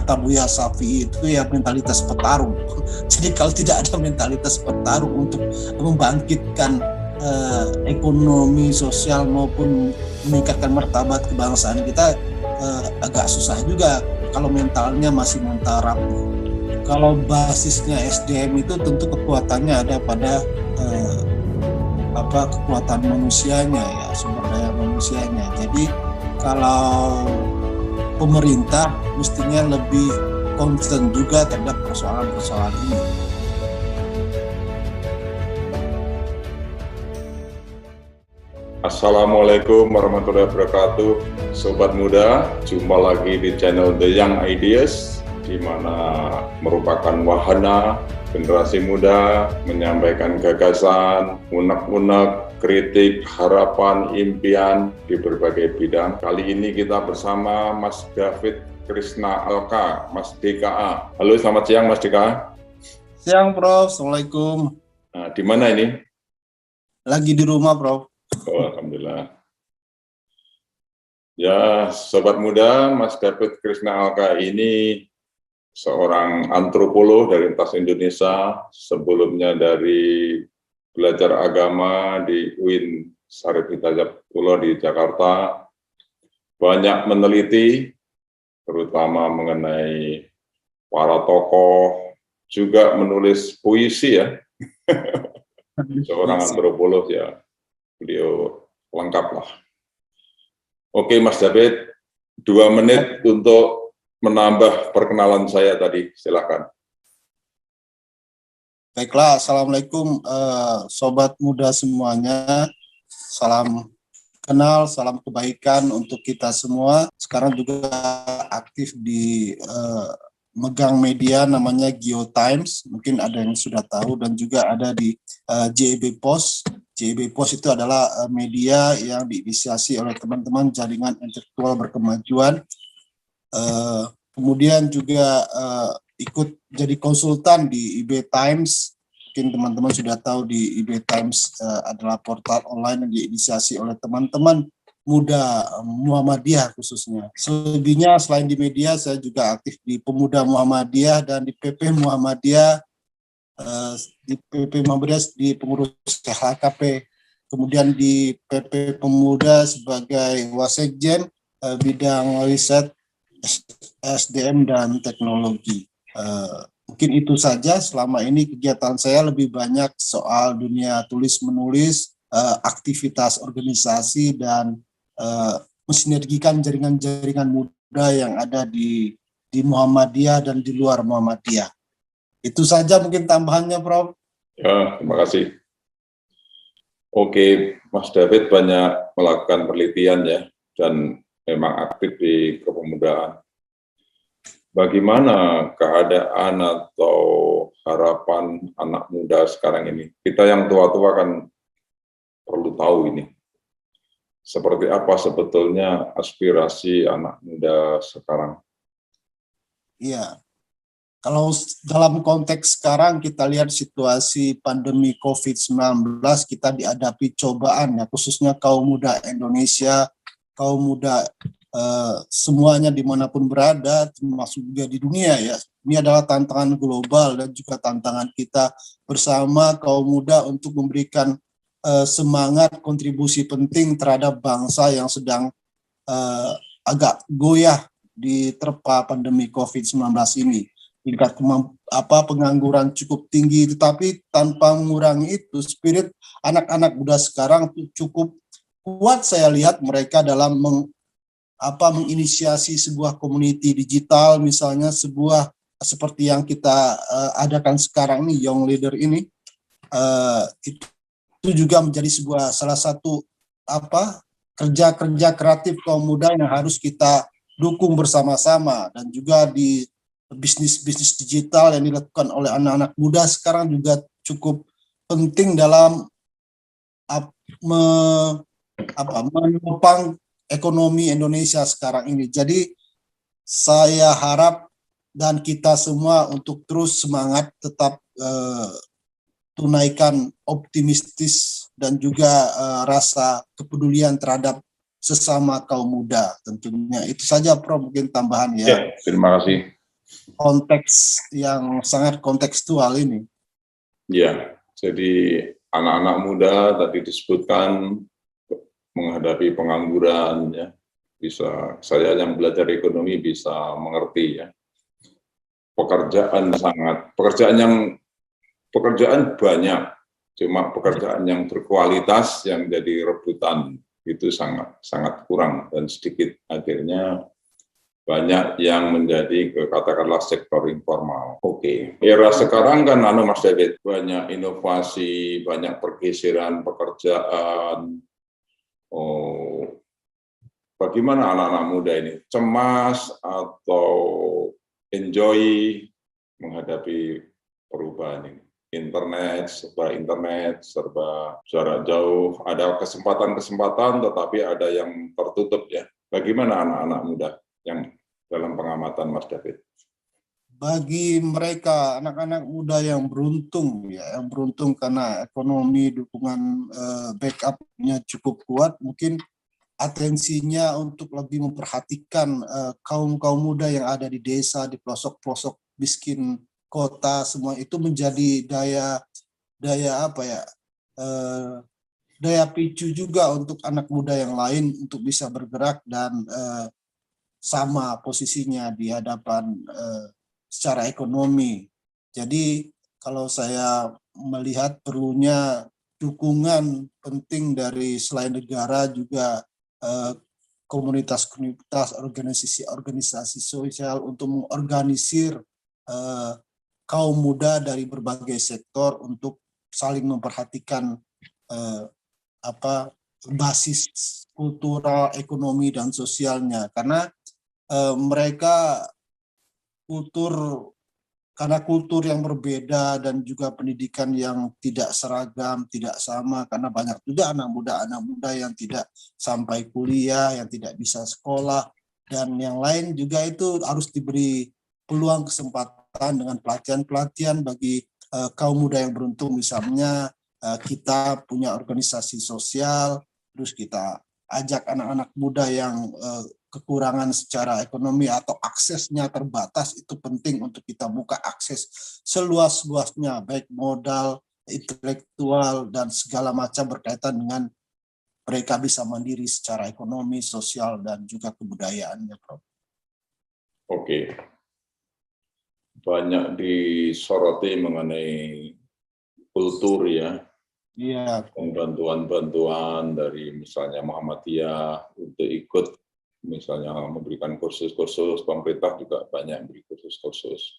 kata Buya Shafi'i itu ya mentalitas petarung. Jadi kalau tidak ada mentalitas petarung untuk membangkitkan ekonomi, sosial maupun meningkatkan martabat kebangsaan kita, agak susah juga kalau mentalnya masih mental rapuh. Kalau basisnya SDM itu tentu kekuatannya ada pada kekuatan manusianya ya, sumber daya manusianya. Jadi kalau pemerintah mestinya lebih concern juga terhadap persoalan-persoalan ini. Assalamualaikum warahmatullahi wabarakatuh. Sobat muda, jumpa lagi di channel The Young Ideas, di mana merupakan wahana generasi muda menyampaikan gagasan, unek-unek, kritik, harapan, impian di berbagai bidang. Kali ini kita bersama Mas David Krishna Alka, Mas DKA. Halo, selamat siang Mas DKA. Siang Prof, Assalamualaikum. Nah, di mana ini? Lagi di rumah Prof. Oh, alhamdulillah. Ya, sobat muda, Mas David Krishna Alka ini seorang antropolog dari lintas Indonesia, sebelumnya dari belajar agama di UIN Syarif Hidayatullah di Jakarta, banyak meneliti, terutama mengenai para tokoh, juga menulis puisi ya, seorang antropolog ya, beliau lengkap lah. Oke Mas David, 2 menit untuk menambah perkenalan saya tadi, silakan. Baiklah, Assalamualaikum sobat muda semuanya. Salam kenal, salam kebaikan untuk kita semua. Sekarang juga aktif di megang media namanya GeoTimes, mungkin ada yang sudah tahu, dan juga ada di JEB Post. JEB Post itu adalah media yang diinisiasi oleh teman-teman jaringan intelektual berkemajuan. Kemudian juga ikut jadi konsultan di IB Times. Mungkin teman-teman sudah tahu di IB Times adalah portal online yang diinisiasi oleh teman-teman muda Muhammadiyah khususnya. Selebihnya selain di media, saya juga aktif di Pemuda Muhammadiyah dan di PP Muhammadiyah. Di PP Muhammadiyah di pengurus LHKP, kemudian di PP Pemuda sebagai Wasekjen bidang riset SDM dan teknologi. Mungkin itu saja. Selama ini kegiatan saya lebih banyak soal dunia tulis menulis, aktivitas organisasi, dan mensinergikan jaringan-jaringan muda yang ada di Muhammadiyah dan di luar Muhammadiyah. Itu saja mungkin tambahannya, Prof. Ya, terima kasih. Oke, Mas David banyak melakukan penelitian ya, dan memang aktif di kepemudaan. Bagaimana keadaan atau harapan anak muda sekarang ini? Kita yang tua-tua kan perlu tahu ini. Seperti apa sebetulnya aspirasi anak muda sekarang? Iya. Kalau dalam konteks sekarang kita lihat situasi pandemi COVID-19, kita dihadapi cobaan ya, khususnya kaum muda Indonesia, kaum muda semuanya dimanapun berada, termasuk juga di dunia ya. Ini adalah tantangan global dan juga tantangan kita bersama kaum muda untuk memberikan semangat kontribusi penting terhadap bangsa yang sedang agak goyah diterpa pandemi COVID-19 ini. Tingkat pengangguran cukup tinggi, tetapi tanpa mengurangi itu, spirit anak-anak muda sekarang cukup kuat. Saya lihat mereka dalam menginisiasi sebuah community digital, misalnya sebuah seperti yang kita adakan sekarang ini, Young Leader ini, itu juga menjadi salah satu kerja-kerja kreatif kaum muda yang harus kita dukung bersama-sama. Dan juga di bisnis digital yang dilakukan oleh anak-anak muda sekarang juga cukup penting dalam menopang ekonomi Indonesia sekarang ini. Jadi saya harap dan kita semua untuk terus semangat, tetap tunaikan optimistis dan juga rasa kepedulian terhadap sesama kaum muda tentunya. Itu saja Prof, mungkin tambahan ya. Ya, terima kasih. konteks yang sangat kontekstual ini. Ya, jadi anak-anak muda tadi disebutkan menghadapi pengangguran, ya, bisa saya yang belajar ekonomi bisa mengerti, ya. Pekerjaan banyak, cuma pekerjaan yang berkualitas yang jadi rebutan itu sangat kurang dan sedikit, akhirnya banyak yang menjadi katakanlah sektor informal. Oke. Era sekarang kan Mas David, banyak inovasi, banyak pergeseran pekerjaan. Oh, bagaimana anak-anak muda ini cemas atau enjoy menghadapi perubahan ini? Internet, serba jarak jauh, ada kesempatan-kesempatan tetapi ada yang tertutup, ya. Bagaimana anak-anak muda yang dalam pengamatan Mas David? Bagi mereka anak-anak muda yang beruntung, ya, yang beruntung karena ekonomi dukungan backupnya cukup kuat, mungkin atensinya untuk lebih memperhatikan kaum muda yang ada di desa, di pelosok-pelosok miskin kota, semua itu menjadi daya picu juga untuk anak muda yang lain untuk bisa bergerak dan sama posisinya di hadapan secara ekonomi. Jadi kalau saya melihat perlunya dukungan penting dari selain negara juga komunitas-komunitas, organisasi sosial untuk mengorganisir kaum muda dari berbagai sektor untuk saling memperhatikan basis kultural, ekonomi dan sosialnya, karena mereka kultur yang berbeda dan juga pendidikan yang tidak seragam, tidak sama, karena banyak juga anak muda yang tidak sampai kuliah, yang tidak bisa sekolah, dan yang lain juga itu harus diberi peluang kesempatan dengan pelatihan-pelatihan bagi kaum muda yang beruntung. Misalnya kita punya organisasi sosial, terus kita ajak anak-anak muda yang kekurangan secara ekonomi atau aksesnya terbatas, itu penting untuk kita buka akses seluas-luasnya, baik modal, intelektual, dan segala macam berkaitan dengan mereka bisa mandiri secara ekonomi, sosial, dan juga kebudayaannya, Prof. Oke. Banyak disoroti mengenai kultur, ya. Iya. Bantuan-bantuan dari misalnya Muhammadiyah untuk ikut misalnya memberikan kursus-kursus, pemerintah juga banyak beri kursus-kursus.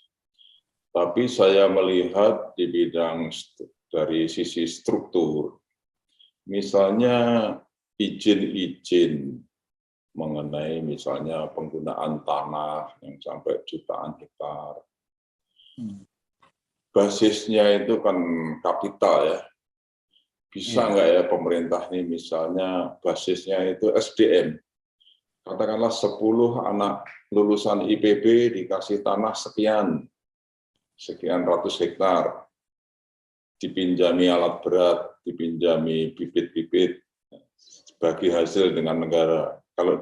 Tapi saya melihat di bidang dari sisi struktur, misalnya izin-izin mengenai misalnya penggunaan tanah yang sampai jutaan hektar. Basisnya itu kan kapital, ya. Bisa nggak ya pemerintah ini misalnya basisnya itu SDM. Katakanlah 10 anak lulusan IPB dikasih tanah sekian ratus hektar, dipinjami alat berat, dipinjami bibit-bibit, bagi hasil dengan negara. Kalau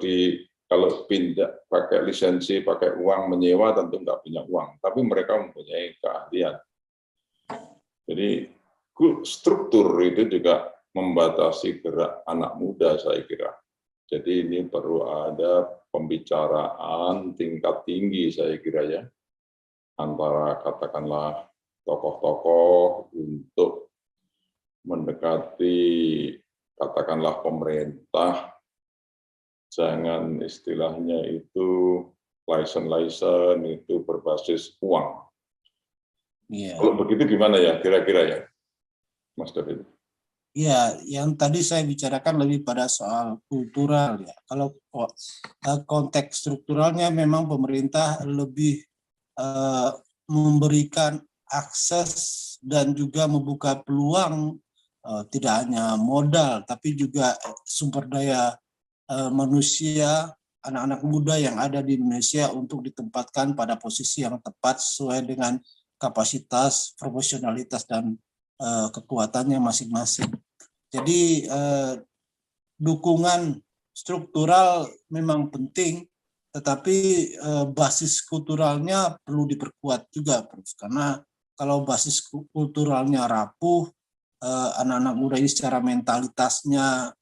pindah pakai lisensi, pakai uang menyewa, tentu nggak punya uang, tapi mereka mempunyai keahlian. Jadi struktur itu juga membatasi gerak anak muda, saya kira. Jadi ini perlu ada pembicaraan tingkat tinggi, saya kira, ya, antara katakanlah tokoh-tokoh untuk mendekati katakanlah pemerintah, jangan istilahnya itu license itu berbasis uang. Kalau begitu gimana ya kira-kira, ya, Mas David? Ya, yang tadi saya bicarakan lebih pada soal kultural, ya. Kalau konteks strukturalnya memang pemerintah lebih memberikan akses dan juga membuka peluang tidak hanya modal tapi juga sumber daya manusia, anak-anak muda yang ada di Indonesia untuk ditempatkan pada posisi yang tepat sesuai dengan kapasitas, profesionalitas, dan kekuatannya masing-masing. Jadi dukungan struktural memang penting, tetapi basis kulturalnya perlu diperkuat juga, Prof. Karena kalau basis kulturalnya rapuh, anak-anak muda ini secara mentalitasnya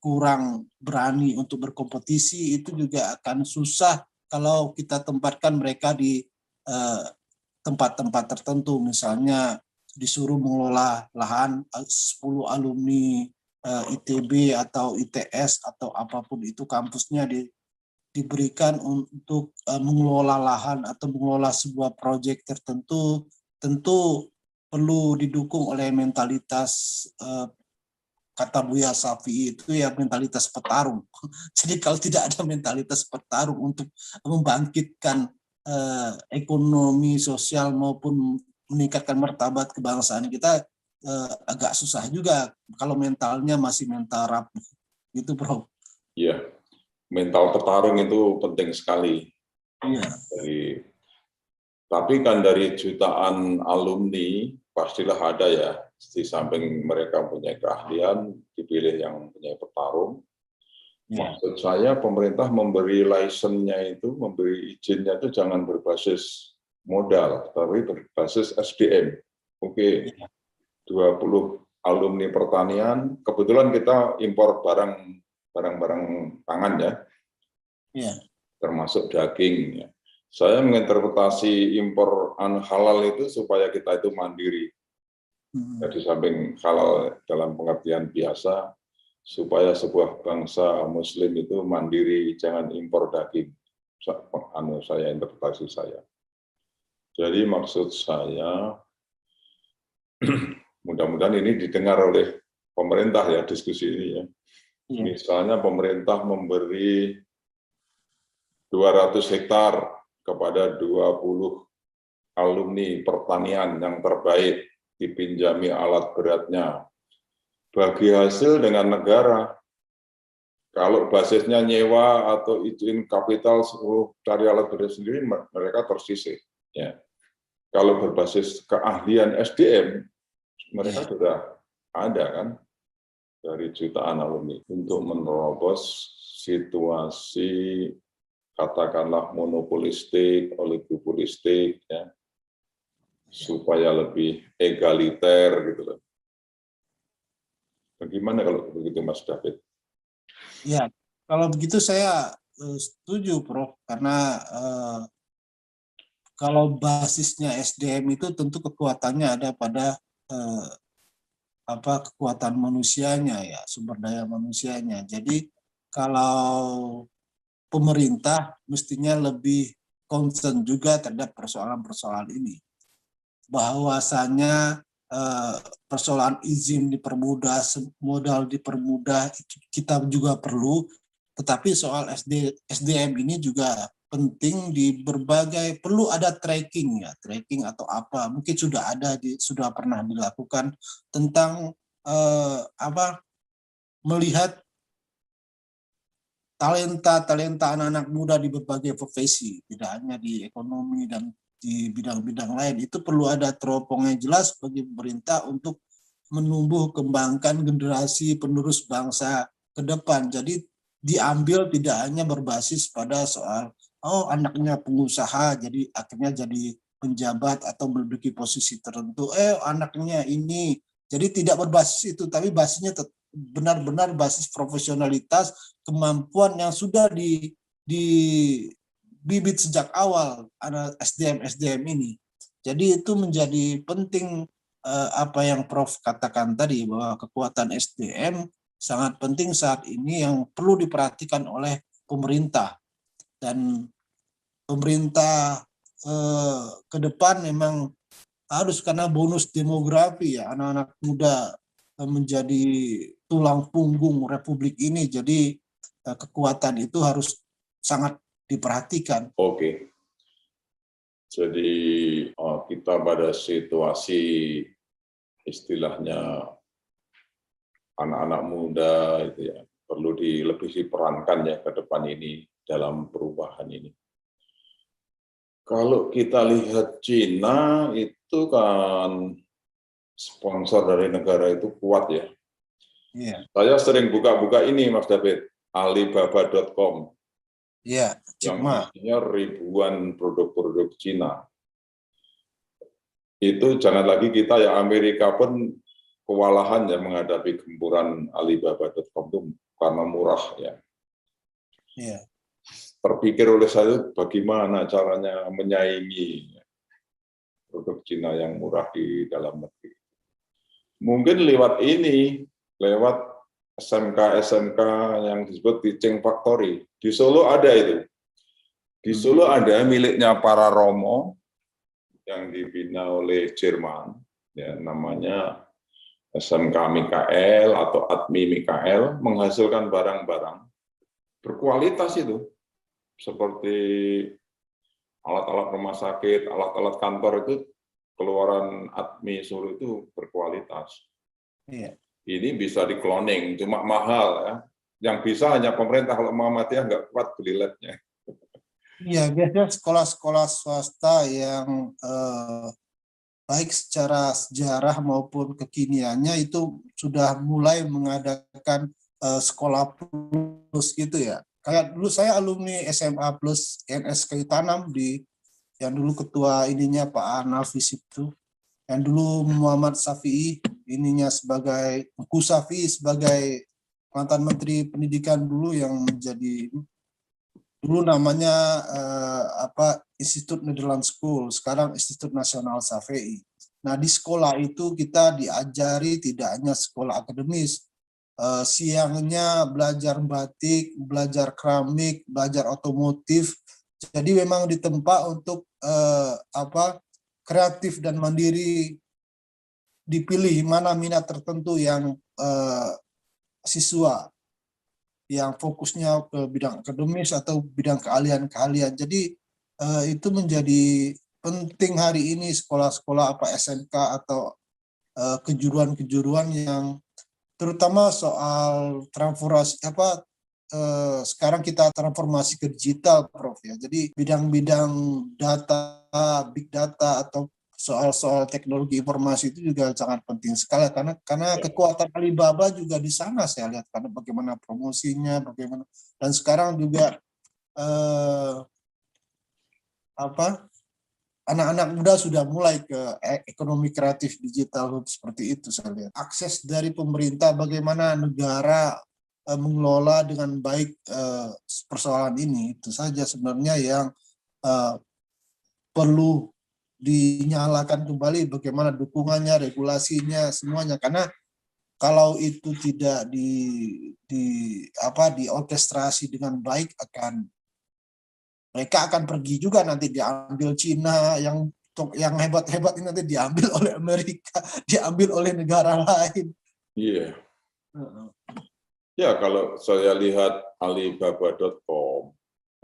kurang berani untuk berkompetisi, itu juga akan susah kalau kita tempatkan mereka di tempat-tempat tertentu, misalnya disuruh mengelola lahan 10 alumni ITB atau ITS atau apapun itu kampusnya diberikan untuk mengelola lahan atau mengelola sebuah proyek tertentu, tentu perlu didukung oleh mentalitas kata Buya Syafi'i itu ya mentalitas petarung. Jadi kalau tidak ada mentalitas petarung untuk membangkitkan ekonomi sosial maupun meningkatkan martabat kebangsaan kita, agak susah juga kalau mentalnya masih mental rapuh. Gitu, Bro. Iya, mental petarung itu penting sekali. Iya. Tapi kan dari jutaan alumni pastilah ada ya, di samping mereka punya keahlian, dipilih yang punya petarung. Ya. Maksud saya pemerintah memberi lisensinya itu, memberi izinnya itu jangan berbasis modal, tapi berbasis SDM. Oke, 20 alumni pertanian, kebetulan kita impor barang-barang pangan ya, termasuk daging. Ya. Saya menginterpretasi impor halal itu supaya kita itu mandiri. Jadi samping halal dalam pengertian biasa, supaya sebuah bangsa Muslim itu mandiri, jangan impor daging. Saya interpretasi saya. Jadi maksud saya, mudah-mudahan ini didengar oleh pemerintah ya diskusi ini ya. Misalnya pemerintah memberi 200 hektar kepada 20 alumni pertanian yang terbaik, dipinjami alat beratnya, bagi hasil dengan negara. Kalau basisnya nyewa atau izin kapital cari alat berat sendiri, mereka tersisih. Ya. Kalau berbasis keahlian SDM, mereka sudah ada kan dari jutaan alumni untuk menerobos situasi katakanlah monopolistik, oligopolistik, ya, supaya lebih egaliter gitu loh. Bagaimana kalau begitu, Mas David? Ya, kalau begitu saya setuju, Prof. Karena kalau basisnya SDM itu tentu kekuatannya ada pada kekuatan manusianya ya, sumber daya manusianya. Jadi kalau pemerintah mestinya lebih concern juga terhadap persoalan-persoalan ini. Bahwasanya persoalan izin dipermudah, modal dipermudah, kita juga perlu, tetapi soal SDM ini juga penting di berbagai, perlu ada tracking ya, tracking atau apa, mungkin sudah ada, sudah pernah dilakukan tentang melihat talenta anak-anak muda di berbagai profesi, tidak hanya di ekonomi dan di bidang-bidang lain. Itu perlu ada teropong yang jelas bagi pemerintah untuk menumbuh kembangkan generasi penerus bangsa ke depan. Jadi diambil tidak hanya berbasis pada soal anaknya pengusaha, jadi akhirnya jadi penjabat atau menduduki posisi tertentu. Anaknya ini, jadi tidak berbasis itu, tapi basisnya benar-benar basis profesionalitas, kemampuan yang sudah dibibit sejak awal anak SDM ini. Jadi itu menjadi penting, apa yang Prof katakan tadi, bahwa kekuatan SDM sangat penting saat ini yang perlu diperhatikan oleh pemerintah. Dan pemerintah ke depan memang harus, karena bonus demografi ya, anak-anak muda menjadi tulang punggung Republik ini, jadi kekuatan itu harus sangat diperhatikan. Oke. Jadi kita pada situasi istilahnya anak-anak muda itu ya, perlu lebih diperankan ya ke depan ini dalam perubahan ini. Kalau kita lihat Cina itu kan sponsor dari negara itu kuat ya. Saya sering buka-buka ini, Mas David, Alibaba.com. Ya, yang Cima. isinya ribuan produk-produk Cina. Itu jangan lagi kita ya, Amerika pun kewalahan ya menghadapi gempuran Alibaba.com itu karena murah ya. Ya. Terpikir oleh saya bagaimana caranya menyaingi produk Cina yang murah di dalam negeri. Mungkin lewat ini, lewat SMK-SMK yang disebut Teaching Factory. Di Solo ada itu. Di Solo ada miliknya para Romo yang dibina oleh Jerman, ya, namanya SMK Mikael atau Admi Mikael, menghasilkan barang-barang berkualitas itu, seperti alat-alat rumah sakit, alat-alat kantor itu keluaran Admi Solo itu berkualitas. Iya. Ini bisa di-cloning, cuma mahal ya. Yang bisa hanya pemerintah, kalau Muhammadiyah nggak kuat beli labnya. Iya, biasanya sekolah-sekolah swasta yang baik secara sejarah maupun kekiniannya itu sudah mulai mengadakan sekolah plus gitu ya. Kayak dulu saya alumni SMA plus NS Kayu Tanam yang dulu ketua ininya Pak Anafis itu, yang dulu Muhammad Syafi'i ininya sebagai Ku Syafi'i sebagai mantan Menteri Pendidikan dulu yang menjadi dulu namanya Institut Netherlands School, sekarang Institut Nasional Syafi'i. Nah, di sekolah itu kita diajari tidak hanya sekolah akademis, siangnya belajar batik, belajar keramik, belajar otomotif. Jadi memang ditempa untuk kreatif dan mandiri, dipilih mana minat tertentu yang siswa yang fokusnya ke bidang akademis atau bidang keahlian-keahlian. Jadi itu menjadi penting hari ini sekolah-sekolah SMK atau kejuruan-kejuruan yang terutama soal transformasi sekarang kita transformasi ke digital, Prof ya. Jadi bidang-bidang data, big data atau soal-soal teknologi informasi itu juga sangat penting sekali karena kekuatan Alibaba juga di sana saya lihat, karena bagaimana promosinya, bagaimana, dan sekarang juga anak-anak muda sudah mulai ke ekonomi kreatif digital seperti itu saya lihat. Akses dari pemerintah, bagaimana negara mengelola dengan baik persoalan ini, itu saja sebenarnya yang perlu dinyalakan kembali, bagaimana dukungannya, regulasinya, semuanya. Karena kalau itu tidak diorkestrasi dengan baik, mereka akan pergi juga, nanti diambil Cina, yang hebat-hebat ini nanti diambil oleh Amerika, diambil oleh negara lain. Iya. Ya, kalau saya lihat Alibaba.com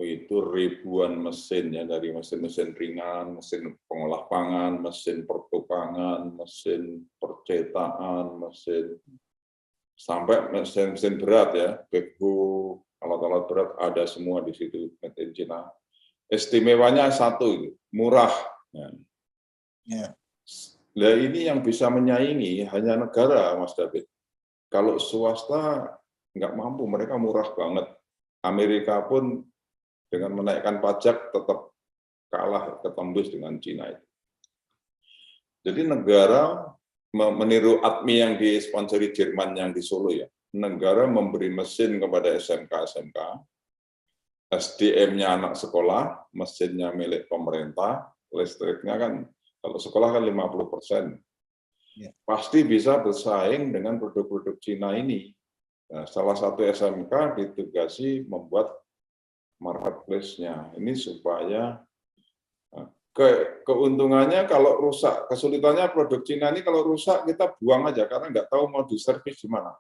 itu ribuan mesin ya, dari mesin-mesin ringan, mesin pengolah pangan, mesin pertukangan, mesin percetakan, mesin sampai mesin berat ya, backhoe, alat-alat berat ada semua di situ, made in China. Istimewanya satu, murah. Ya. Nah, ini yang bisa menyaingi hanya negara, Mas David. Kalau swasta nggak mampu, mereka murah banget. Amerika pun dengan menaikkan pajak tetap kalah, ketembus dengan Cina itu. Jadi negara meniru Admi yang disponsori Jerman yang di Solo ya. Negara memberi mesin kepada SMK-SMK, SDM-nya anak sekolah, mesinnya milik pemerintah, listriknya kan kalau sekolah kan 50%. Pasti bisa bersaing dengan produk-produk Cina ini. Nah, salah satu SMK ditugasi membuat marketplace-nya. Ini supaya keuntungannya kalau rusak, kesulitannya produk Cina ini kalau rusak kita buang aja karena nggak tahu mau diservis di mana.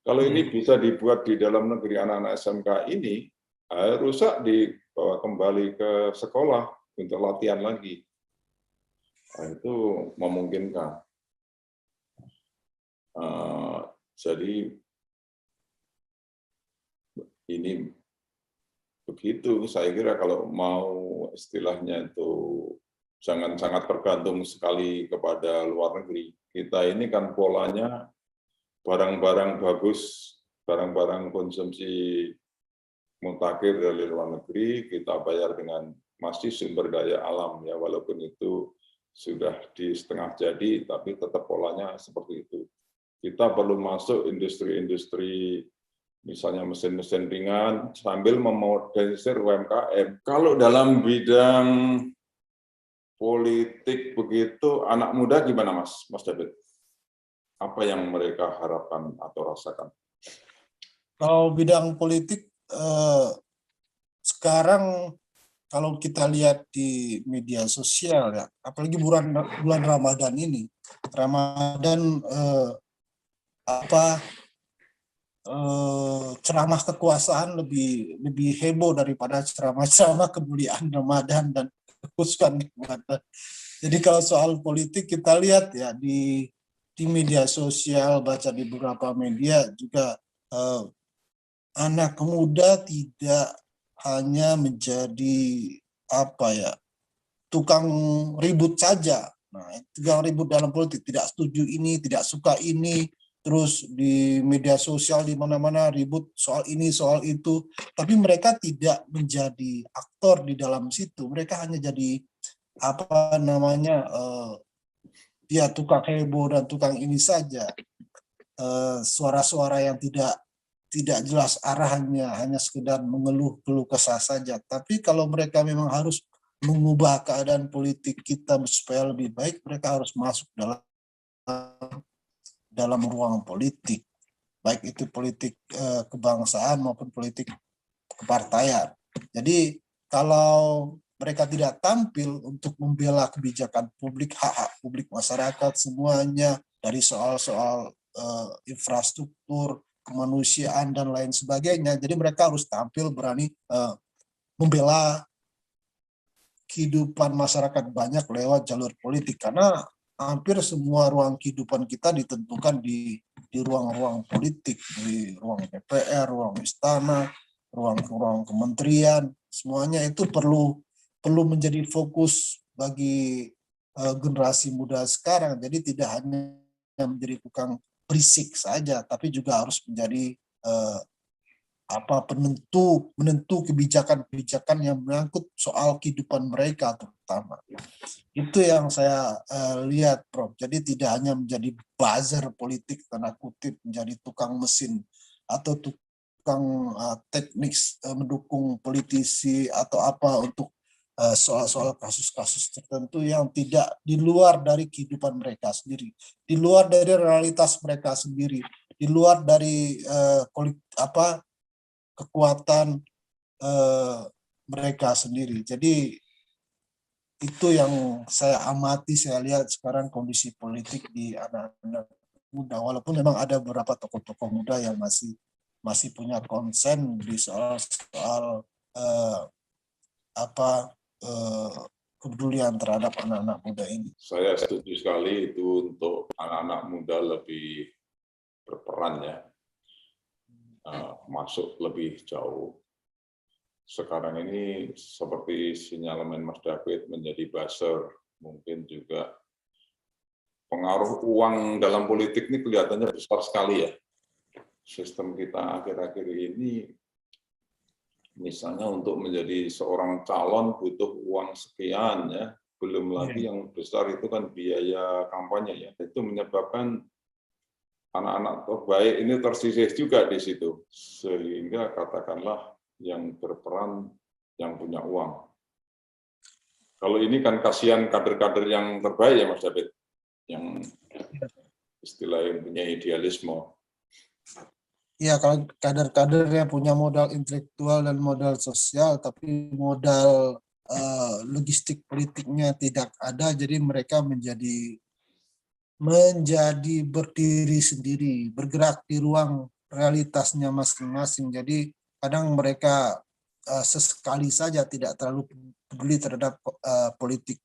Kalau ini bisa dibuat di dalam negeri anak-anak SMK ini, rusak dibawa kembali ke sekolah untuk latihan lagi. Nah, itu memungkinkan. Jadi ini begitu, saya kira kalau mau istilahnya itu jangan sangat tergantung sekali kepada luar negeri. Kita ini kan polanya barang-barang bagus, barang-barang konsumsi mutakhir dari luar negeri, kita bayar dengan masih sumber daya alam ya, walaupun itu sudah di setengah jadi, tapi tetap polanya seperti itu. Kita perlu masuk industri-industri, misalnya mesin-mesin ringan, sambil memodernisir UMKM. Kalau dalam bidang politik begitu, anak muda gimana Mas David? Apa yang mereka harapkan atau rasakan? Kalau bidang politik sekarang kalau kita lihat di media sosial ya, apalagi bulan Ramadan ini, Ramadan ceramah kekuasaan lebih heboh daripada ceramah kemuliaan Ramadan dan kekhususan Ramadan. Jadi kalau soal politik kita lihat ya di media sosial, baca di beberapa media juga anak muda tidak hanya menjadi tukang ribut saja. Nah, tukang ribut dalam politik, tidak setuju ini, tidak suka ini, terus di media sosial di mana-mana ribut soal ini, soal itu. Tapi mereka tidak menjadi aktor di dalam situ. Mereka hanya jadi tukang heboh dan tukang ini saja. Suara-suara yang tidak jelas arahnya, hanya sekedar mengeluh-keluh kesah saja. Tapi kalau mereka memang harus mengubah keadaan politik kita supaya lebih baik, mereka harus masuk dalam ruang politik, baik itu politik kebangsaan maupun politik kepartaian. Jadi kalau mereka tidak tampil untuk membela kebijakan publik, hak-hak publik masyarakat semuanya, dari soal-soal infrastruktur, kemanusiaan dan lain sebagainya. Jadi mereka harus tampil berani membela kehidupan masyarakat banyak lewat jalur politik, karena hampir semua ruang kehidupan kita ditentukan di ruang-ruang politik, di ruang DPR, ruang istana, ruang kementerian, semuanya itu perlu menjadi fokus bagi generasi muda sekarang. Jadi tidak hanya menjadi tukang berisik saja, tapi juga harus menjadi penentu kebijakan-kebijakan yang menyangkut soal kehidupan mereka terutama. Itu yang saya lihat, Prof. Jadi tidak hanya menjadi buzzer politik tanda kutip, menjadi tukang mesin atau tukang teknik mendukung politisi atau apa untuk soal-soal kasus-kasus tertentu yang tidak di luar dari kehidupan mereka sendiri, di luar dari realitas mereka sendiri, di luar dari kekuatan mereka sendiri. Jadi itu yang saya amati, saya lihat sekarang kondisi politik di anak-anak muda, walaupun memang ada beberapa tokoh-tokoh muda yang masih punya konsen di soal kepedulian terhadap anak-anak muda ini. Saya setuju sekali itu untuk anak-anak muda lebih berperan ya, masuk lebih jauh. Sekarang ini seperti sinyalemen Mas David menjadi buzzer, mungkin juga pengaruh uang dalam politik ini kelihatannya besar sekali ya. Sistem kita akhir-akhir ini, misalnya untuk menjadi seorang calon butuh uang sekian ya, belum lagi yang besar itu kan biaya kampanye ya. Itu menyebabkan anak-anak terbaik ini tersisih juga di situ, sehingga katakanlah yang berperan yang punya uang. Kalau ini kan kasihan kader-kader yang terbaik ya Mas David, yang istilah yang punya idealisme. Ya, kalau kader-kader yang punya modal intelektual dan modal sosial, tapi modal logistik politiknya tidak ada, jadi mereka menjadi berdiri sendiri, bergerak di ruang realitasnya masing-masing. Jadi kadang mereka sesekali saja tidak terlalu peduli terhadap politik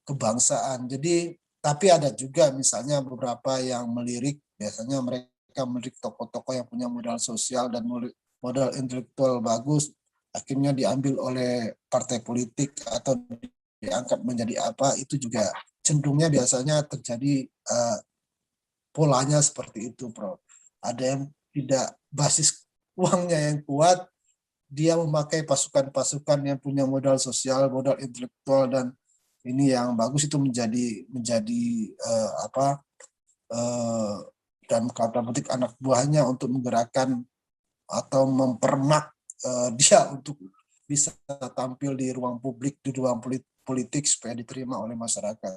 kebangsaan. Jadi tapi ada juga misalnya beberapa yang melirik, biasanya mereka melirik tokoh-tokoh yang punya modal sosial dan modal intelektual bagus, akhirnya diambil oleh partai politik atau diangkat menjadi apa, itu juga cenderungnya biasanya terjadi polanya seperti itu, Prof. Ada yang tidak basis uangnya yang kuat, dia memakai pasukan-pasukan yang punya modal sosial, modal intelektual, dan ini yang bagus itu menjadi dan kata petik anak buahnya untuk menggerakkan atau mempermak dia untuk bisa tampil di ruang publik, di ruang politik supaya diterima oleh masyarakat.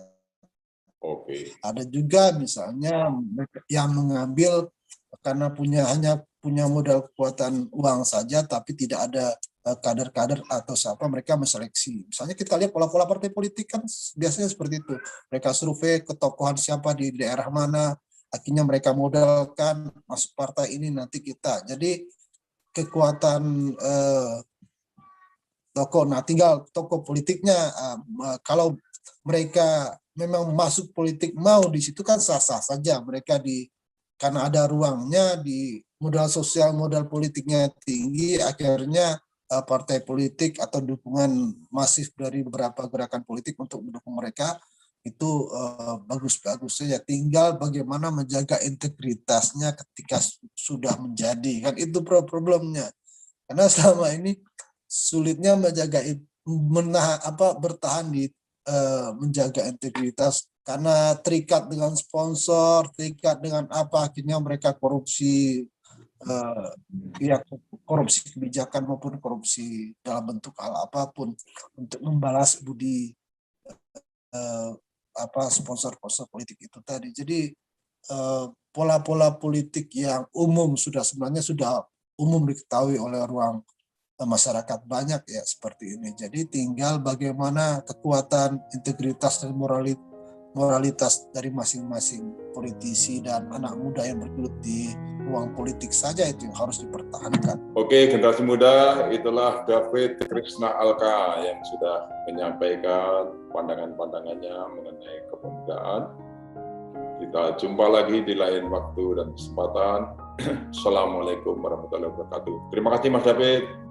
Oke. Ada juga misalnya yang mengambil karena hanya punya modal kekuatan uang saja, tapi tidak ada kader-kader atau siapa, mereka menseleksi. Misalnya kita lihat pola-pola partai politik kan biasanya seperti itu. Mereka survei ketokohan siapa di daerah mana, akhirnya mereka modalkan masuk partai ini nanti kita. Jadi kekuatan tokoh, nah tinggal tokoh politiknya kalau mereka memang masuk politik mau di situ kan sah-sah saja mereka karena ada ruangnya di modal sosial, modal politiknya tinggi, akhirnya partai politik atau dukungan masif dari beberapa gerakan politik untuk mendukung mereka itu bagus-bagus saja. Tinggal bagaimana menjaga integritasnya ketika sudah menjadi, kan itu problemnya. Karena selama ini sulitnya menjaga bertahan di menjaga integritas karena terikat dengan sponsor, terikat dengan apa, akhirnya mereka korupsi, korupsi kebijakan maupun korupsi dalam bentuk hal apapun untuk membalas budi sponsor-sponsor politik itu tadi. Jadi pola-pola politik yang sebenarnya sudah umum diketahui oleh ruang masyarakat banyak ya seperti ini. Jadi tinggal bagaimana kekuatan integritas dan moralitas dari masing-masing politisi dan anak muda yang bergelut di ruang politik saja itu yang harus dipertahankan. Oke, generasi muda, itulah David Krishna Alka yang sudah menyampaikan pandangan-pandangannya mengenai kepemudaan. Kita jumpa lagi di lain waktu dan kesempatan. Assalamualaikum warahmatullahi wabarakatuh. Terima kasih Mas David.